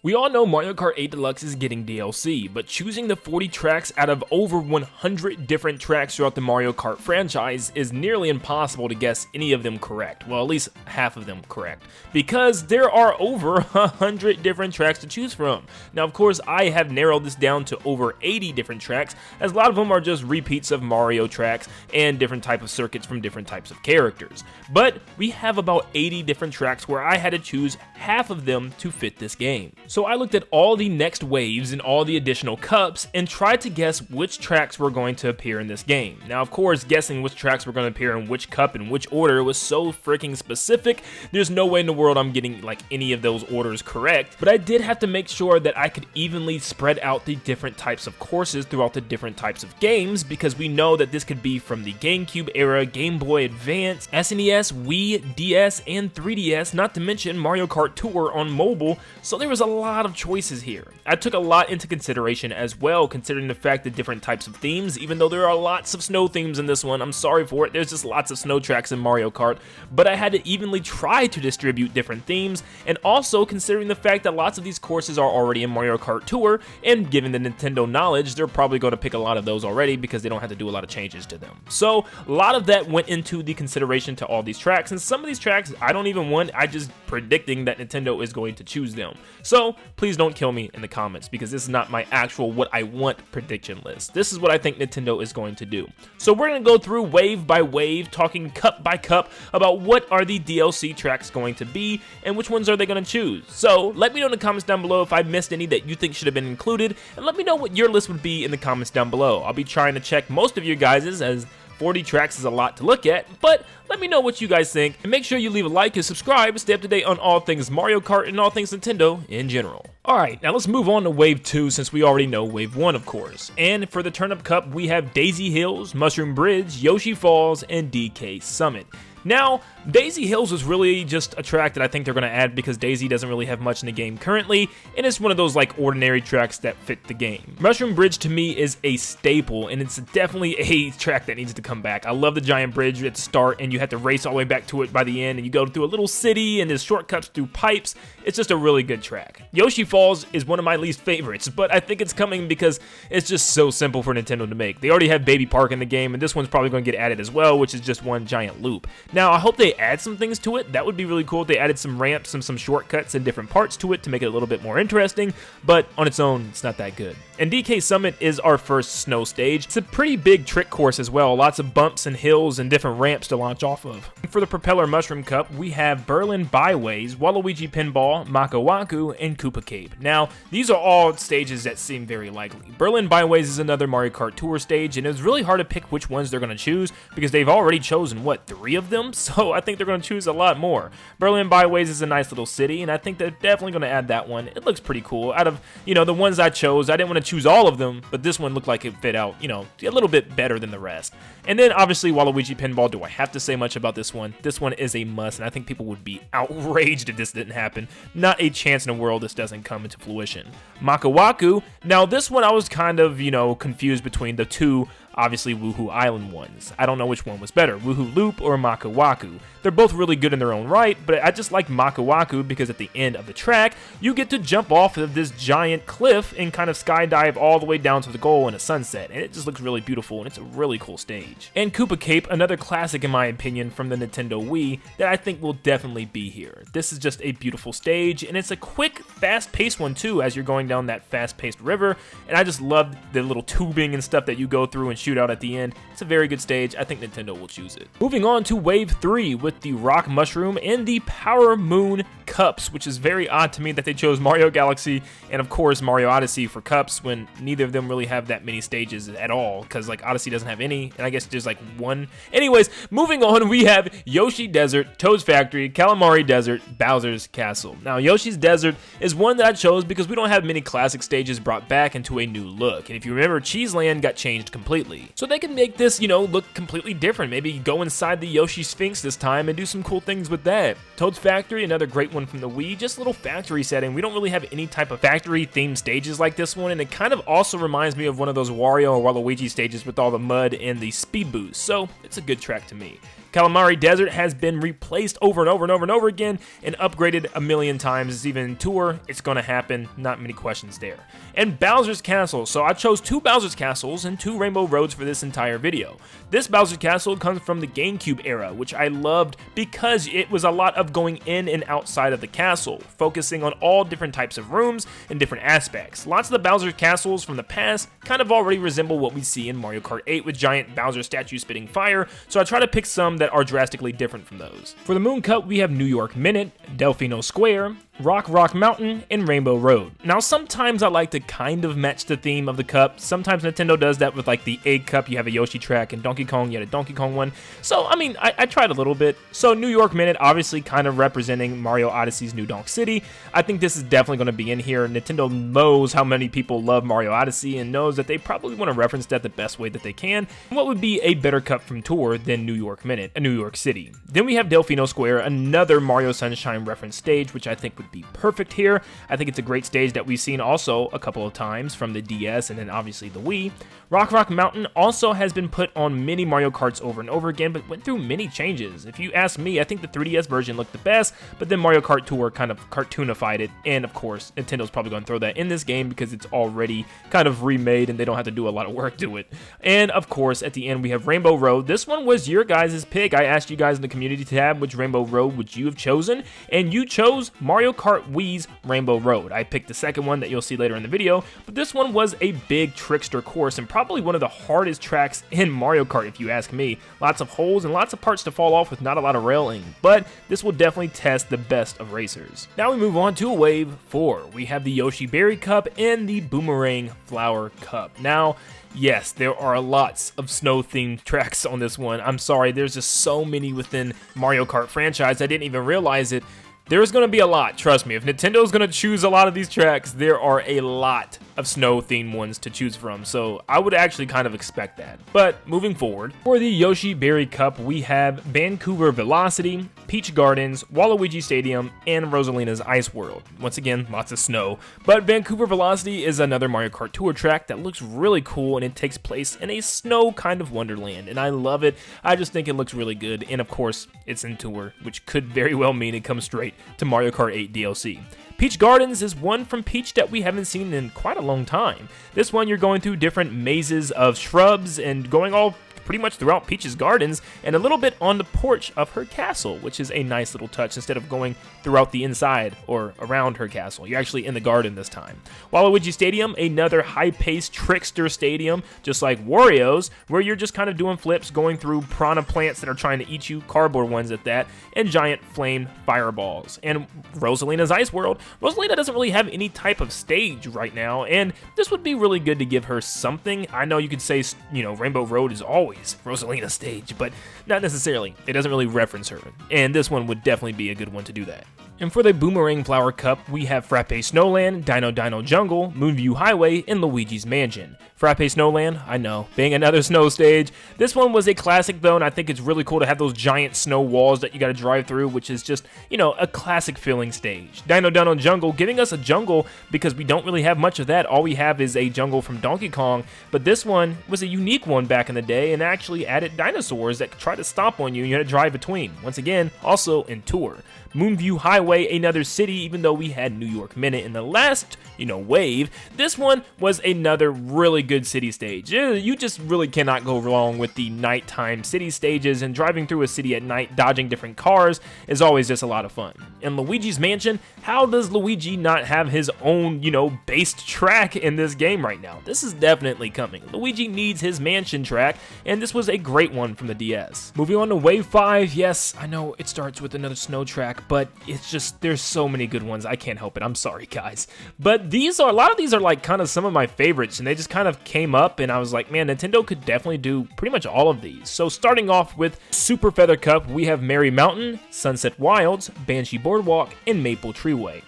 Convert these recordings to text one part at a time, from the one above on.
We all know Mario Kart 8 Deluxe is getting DLC, but choosing the 40 tracks out of over 100 different tracks throughout the Mario Kart franchise is nearly impossible to guess any of them correct. Well, at least half of them correct, because there are over 100 different tracks to choose from. Now, of course, I have narrowed this down to over 80 different tracks, as a lot of them are just repeats of Mario tracks and different type of circuits from different types of characters. But we have about 80 different tracks where I had to choose half of them to fit this game. So I looked at all the next waves and all the additional cups and tried to guess which tracks were going to appear in this game. Now, of course, guessing which tracks were going to appear in which cup in which order was so freaking specific, there's no way in the world I'm getting like any of those orders correct, but I did have to make sure that I could evenly spread out the different types of courses throughout the different types of games, because we know that this could be from the GameCube era, Game Boy Advance, SNES, Wii, DS, and 3DS, not to mention Mario Kart Tour on mobile, so there was a lot of choices here. I took a lot into consideration as well, considering the fact that different types of themes, even though there are lots of snow themes in this one, I'm sorry for it, there's just lots of snow tracks in Mario Kart, but I had to evenly try to distribute different themes, and also considering the fact that lots of these courses are already in Mario Kart Tour, and given the Nintendo knowledge, they're probably going to pick a lot of those already because they don't have to do a lot of changes to them. So a lot of that went into the consideration to all these tracks, and some of these tracks I don't even want, I just predicting that Nintendo is going to choose them. So please don't kill me in the comments, because this is not my actual what I want prediction list. This is what I think Nintendo is going to do. So we're going to go through wave by wave, talking cup by cup about what are the DLC tracks going to be and which ones are they going to choose. So let me know in the comments down below if I missed any that you think should have been included, and let me know what your list would be in the comments down below. I'll be trying to check most of your guys's, as 40 tracks is a lot to look at, but let me know what you guys think, and make sure you leave a like and subscribe to stay up to date on all things Mario Kart and all things Nintendo in general. Alright, now let's move on to Wave 2, since we already know Wave 1, of course. And for the Turnip Cup, we have Daisy Hills, Mushroom Bridge, Yoshi Falls, and DK Summit. Now, Daisy Hills was really just a track that I think they're going to add because Daisy doesn't really have much in the game currently, and it's one of those like ordinary tracks that fit the game. Mushroom Bridge to me is a staple, and it's definitely a track that needs to come back. I love the giant bridge at the start, and you have to race all the way back to it by the end, and you go through a little city, and there's shortcuts through pipes. It's just a really good track. Yoshi Falls is one of my least favorites, but I think it's coming because it's just so simple for Nintendo to make. They already have Baby Park in the game, and this one's probably going to get added as well, which is just one giant loop. Now, I hope they add some things to it. That would be really cool if they added some ramps and some shortcuts and different parts to it to make it a little bit more interesting, but on its own, it's not that good. And DK Summit is our first snow stage. It's a pretty big trick course as well, lots of bumps and hills and different ramps to launch off of. And for the Propeller Mushroom Cup, we have Berlin Byways, Waluigi Pinball, Maka Waku, and Koopa Cape. Now, these are all stages that seem very likely. Berlin Byways is another Mario Kart Tour stage, and it's really hard to pick which ones they're going to choose because they've already chosen, what, 3 of them? So I think they're going to choose a lot more. Berlin Byways is a nice little city, and I think they're definitely going to add that one. It looks pretty cool. Out of, the ones I chose, I didn't want to choose all of them, but this one looked like it fit out, a little bit better than the rest. And then obviously Waluigi Pinball, do I have to say much about this one? This one is a must, and I think people would be outraged if this didn't happen. Not a chance in the world this doesn't come into fruition. Maka Waku, now this one I was kind of, confused between the two, obviously Woohoo Island ones. I don't know which one was better, Woohoo Loop or Maka Waku. They're both really good in their own right, but I just like Maka Waku because at the end of the track, you get to jump off of this giant cliff and kind of skydive all the way down to the goal in a sunset, and it just looks really beautiful, and it's a really cool stage. And Koopa Cape, another classic in my opinion from the Nintendo Wii that I think will definitely be here. This is just a beautiful stage, and it's a quick, fast-paced one too as you're going down that fast-paced river, and I just love the little tubing and stuff that you go through and shoot out at the end. It's a very good stage. I think Nintendo will choose it. Moving on to Wave 3 with the Rock Mushroom and the Power Moon Cups, which is very odd to me that they chose Mario Galaxy and of course Mario Odyssey for cups when neither of them really have that many stages at all, because like Odyssey doesn't have any, and I guess there's like one. Anyways, moving on, we have Yoshi Desert, Toad's Factory, Calamari Desert, Bowser's Castle. Now Yoshi's Desert is one that I chose because we don't have many classic stages brought back into a new look, and if you remember, Cheese Land got changed completely. completely. So they can make this, look completely different. Maybe go inside the Yoshi Sphinx this time and do some cool things with that. Toad's Factory, another great one from the Wii, just a little factory setting. We don't really have any type of factory themed stages like this one, and it kind of also reminds me of one of those Wario or Waluigi stages with all the mud and the speed boost, so it's a good track to me. Calamari Desert has been replaced over and over and over and over again and upgraded a million times. It's even in Tour. It's going to happen. Not many questions there. And Bowser's Castle. So I chose 2 Bowser's Castles and 2 Rainbow Roads for this entire video. This Bowser's Castle comes from the GameCube era, which I loved because it was a lot of going in and outside of the castle, focusing on all different types of rooms and different aspects. Lots of the Bowser's Castles from the past kind of already resemble what we see in Mario Kart 8 with giant Bowser statues spitting fire, so I try to pick some that are drastically different from those. For the Moon Cup, we have New York Minute, Delfino Square, Rock Mountain, and Rainbow Road. Now, sometimes I like to kind of match the theme of the cup. Sometimes Nintendo does that with like the Egg Cup. You have a Yoshi track, and Donkey Kong, you had a Donkey Kong one. So, I mean, I tried a little bit. So, New York Minute, obviously kind of representing Mario Odyssey's New Donk City. I think this is definitely going to be in here. Nintendo knows how many people love Mario Odyssey and knows that they probably want to reference that the best way that they can. What would be a better cup from Tour than New York Minute, New York City? Then we have Delfino Square, another Mario Sunshine reference stage, which I think would be perfect here. I think it's a great stage that we've seen also a couple of times from the DS and then obviously the Wii. Rock Mountain also has been put on many Mario Karts over and over again, but went through many changes. If you ask me, I think the 3DS version looked the best, but then Mario Kart Tour kind of cartoonified it, and of course, Nintendo's probably going to throw that in this game because it's already kind of remade and they don't have to do a lot of work to it. And of course, at the end, we have Rainbow Road. This one was your guys' pick. I asked you guys in the community tab which Rainbow Road would you have chosen, and you chose Mario Kart Wii's Rainbow Road. I picked the second one that you'll see later in the video, but this one was a big trickster course and probably one of the hardest tracks in Mario Kart if you ask me. Lots of holes and lots of parts to fall off with not a lot of railing, but this will definitely test the best of racers. Now we move on to Wave 4. We have the Yoshi Berry Cup and the Boomerang Flower Cup. Now, yes, there are lots of snow-themed tracks on this one. I'm sorry, there's just so many within Mario Kart franchise, I didn't even realize it. There's going to be a lot, trust me. If Nintendo's going to choose a lot of these tracks, there are a lot of snow-themed ones to choose from, so I would actually kind of expect that. But moving forward, for the Yoshi Berry Cup, we have Vancouver Velocity, Peach Gardens, Waluigi Stadium, and Rosalina's Ice World. Once again, lots of snow. But Vancouver Velocity is another Mario Kart Tour track that looks really cool, and it takes place in a snow kind of wonderland, and I love it. I just think it looks really good, and of course, it's in Tour, which could very well mean it comes straight to Mario Kart 8 DLC. Peach Gardens is one from Peach that we haven't seen in quite a long time. This one, you're going through different mazes of shrubs and going all pretty much throughout Peach's gardens and a little bit on the porch of her castle, which is a nice little touch instead of going throughout the inside or around her castle. You're actually in the garden this time. Waluigi Stadium, another high-paced trickster stadium, just like Wario's, where you're just kind of doing flips, going through piranha plants that are trying to eat you, cardboard ones at that, and giant flame fireballs. And Rosalina's Ice World, Rosalina doesn't really have any type of stage right now, and this would be really good to give her something. I know you could say, Rainbow Road is always Rosalina's stage, but not necessarily. It doesn't really reference her, and this one would definitely be a good one to do that. And for the Boomerang Flower Cup, we have Frappe Snowland, Dino Jungle, Moonview Highway, and Luigi's Mansion. Frappe Snowland, I know, being another snow stage. This one was a classic though, and I think it's really cool to have those giant snow walls that you gotta drive through, which is just, a classic feeling stage. Dino Jungle, giving us a jungle because we don't really have much of that. All we have is a jungle from Donkey Kong, but this one was a unique one back in the day and actually added dinosaurs that could try to stomp on you and you had to drive between. Once again, also in Tour. Moonview Highway, another city, even though we had New York Minute in the last, wave, this one was another really good city stage. You just really cannot go wrong with the nighttime city stages, and driving through a city at night, dodging different cars, is always just a lot of fun. And Luigi's Mansion, how does Luigi not have his own, based track in this game right now? This is definitely coming. Luigi needs his mansion track, and this was a great one from the DS. Moving on to Wave 5, yes, I know it starts with another snow track, but it's just, there's so many good ones, I can't help it, I'm sorry guys. But a lot of these are like kind of some of my favorites, and they just kind of came up and I was like, man, Nintendo could definitely do pretty much all of these. So starting off with Super Feather Cup, we have Merry Mountain, Sunset Wilds, Banshee Boardwalk, and Maple Treeway.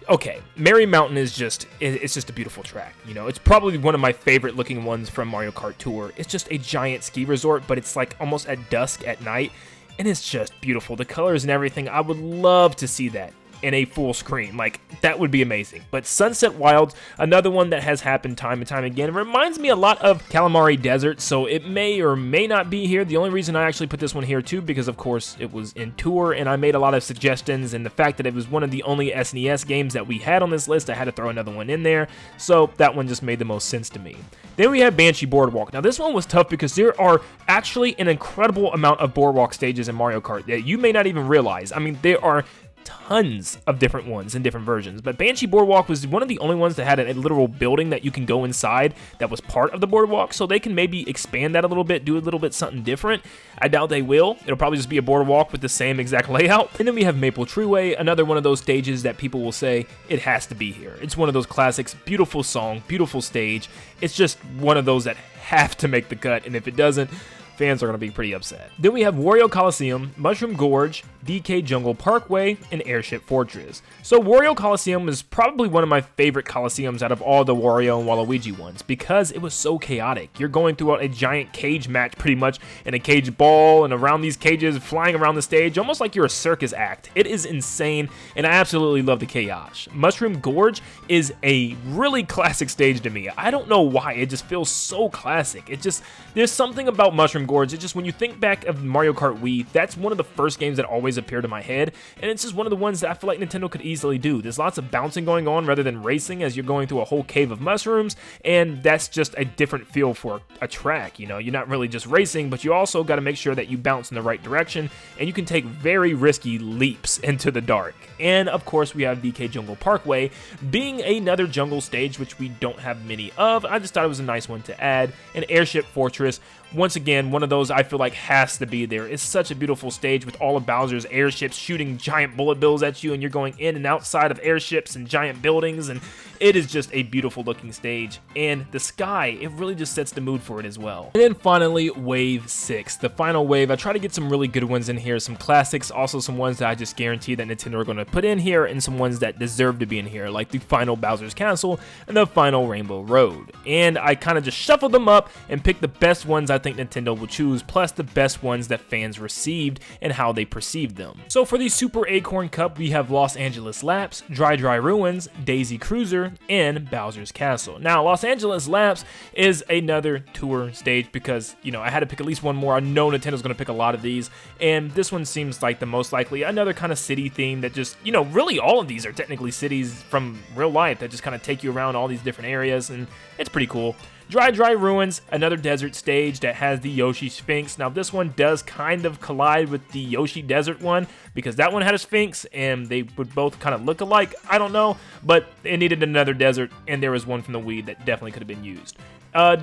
Okay, Merry Mountain is it's just a beautiful track. You know, it's probably one of my favorite looking ones from Mario Kart Tour. It's just a giant ski resort, but it's like almost at dusk at night, and it's just beautiful. The colors and everything, I would love to see that in a full screen. Like, that would be amazing. But Sunset Wilds, another one that has happened time and time again. It reminds me a lot of Calamari Desert, so it may or may not be here. The only reason I actually put this one here too, because of course it was in Tour, and I made a lot of suggestions, and the fact that it was one of the only SNES games that we had on this list, I had to throw another one in there, so that one just made the most sense to me. Then we have Banshee Boardwalk. Now this one was tough because there are actually an incredible amount of boardwalk stages in Mario Kart that you may not even realize. I mean, there are tons of different ones in different versions, but Banshee Boardwalk was one of the only ones that had a literal building that you can go inside that was part of the boardwalk, so they can maybe expand that a little bit, do a little bit something different. I doubt they will. It'll probably just be a boardwalk with the same exact layout. And then we have Maple Treeway, another one of those stages that people will say it has to be here. It's one of those classics, beautiful song, beautiful stage. It's just one of those that have to make the cut, and if it doesn't, fans are going to be pretty upset. Then we have Wario Coliseum, Mushroom Gorge, DK Jungle Parkway, and Airship Fortress. So Wario Coliseum is probably one of my favorite Coliseums out of all the Wario and Waluigi ones because it was so chaotic. You're going throughout a giant cage match pretty much in a cage ball and around these cages, flying around the stage, almost like you're a circus act. It is insane, and I absolutely love the chaos. Mushroom Gorge is a really classic stage to me. I don't know why, it just feels so classic. There's something about Mushroom Gorge. It's just when you think back of Mario Kart Wii, that's one of the first games that always appeared in my head, and it's just one of the ones that I feel like Nintendo could easily do. There's lots of bouncing going on rather than racing as you're going through a whole cave of mushrooms, and that's just a different feel for a track. You know, you're not really just racing, but you also got to make sure that you bounce in the right direction, and you can take very risky leaps into the dark. And of course, we have DK Jungle Parkway being another jungle stage, which we don't have many of. I just thought it was a nice one to add. And Airship Fortress, once again, one of those I feel like has to be there. It's such a beautiful stage with all of Bowser's airships shooting giant bullet bills at you, and you're going in and outside of airships and giant buildings, and it is just a beautiful looking stage. And the sky, it really just sets the mood for it as well. And then finally, Wave 6, the final wave. I try to get some really good ones in here, some classics, also some ones that I just guarantee that Nintendo are going to put in here, and some ones that deserve to be in here, like the final Bowser's Castle and the final Rainbow Road. And I kind of just shuffled them up and picked the best ones I think Nintendo will choose, plus the best ones that fans received and how they perceived them. So for the Super Acorn Cup, we have Los Angeles Laps, Dry Ruins, Daisy Cruiser, and Bowser's Castle. Now, Los Angeles Laps is another tour stage because, you know, I had to pick at least one more. I know Nintendo's going to pick a lot of these, and this one seems like the most likely. Another kind of city theme that just, you know, really all of these are technically cities from real life that just kind of take you around all these different areas, and it's pretty cool. Dry Ruins, another desert stage that has the Yoshi Sphinx. Now this one does kind of collide with the Yoshi Desert one because that one had a Sphinx and they would both kind of look alike. I don't know, but it needed another desert, and there was one from the Wii that definitely could have been used.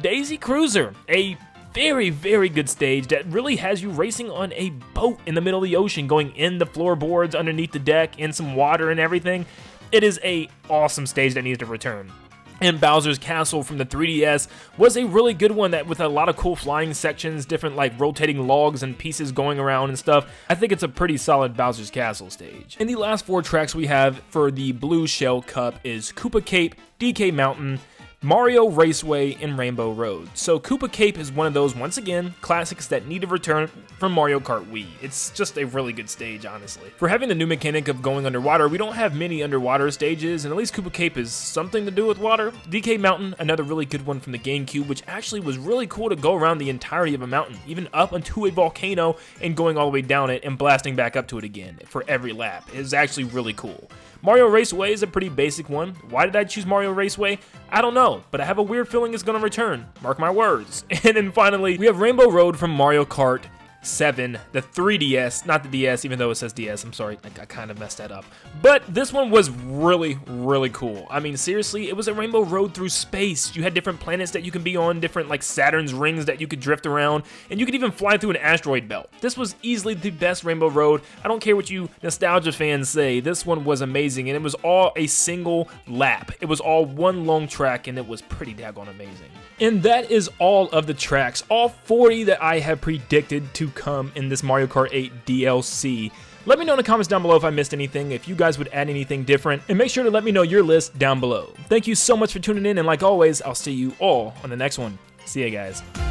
Daisy Cruiser, a very, very good stage that really has you racing on a boat in the middle of the ocean, going in the floorboards, underneath the deck, in some water and everything. It is a awesome stage that needs to return. And Bowser's Castle from the 3DS was a really good one that with a lot of cool flying sections, different like rotating logs and pieces going around and stuff. I think it's a pretty solid Bowser's Castle stage. And the last 4 tracks we have for the Blue Shell Cup is Koopa Cape, DK Mountain, Mario Raceway, and Rainbow Road. So Koopa Cape is one of those, once again, classics that need to return from Mario Kart Wii. It's just a really good stage, honestly. For having the new mechanic of going underwater, we don't have many underwater stages, and at least Koopa Cape is something to do with water. DK Mountain, another really good one from the GameCube, which actually was really cool to go around the entirety of a mountain, even up onto a volcano and going all the way down it and blasting back up to it again for every lap. It was actually really cool. Mario Raceway is a pretty basic one. Why did I choose Mario Raceway? I don't know, but I have a weird feeling it's going to return. Mark my words. And then finally, we have Rainbow Road from Mario Kart 7, the 3DS, not the DS, even though it says DS. I'm sorry, I kind of messed that up. But this one was really, really cool. I mean, seriously, it was a Rainbow Road through space. You had different planets that you can be on, different like Saturn's rings that you could drift around, and you could even fly through an asteroid belt. This was easily the best Rainbow Road. I don't care what you nostalgia fans say. This one was amazing, and it was all a single lap. It was all one long track, and it was pretty daggone amazing. And that is all of the tracks, all 40 that I have predicted to to come in this Mario Kart 8 DLC. Let me know in the comments down below if I missed anything, if you guys would add anything different, and make sure to let me know your list down below. Thank you so much for tuning in, and like always, I'll see you all on the next one. See ya, guys.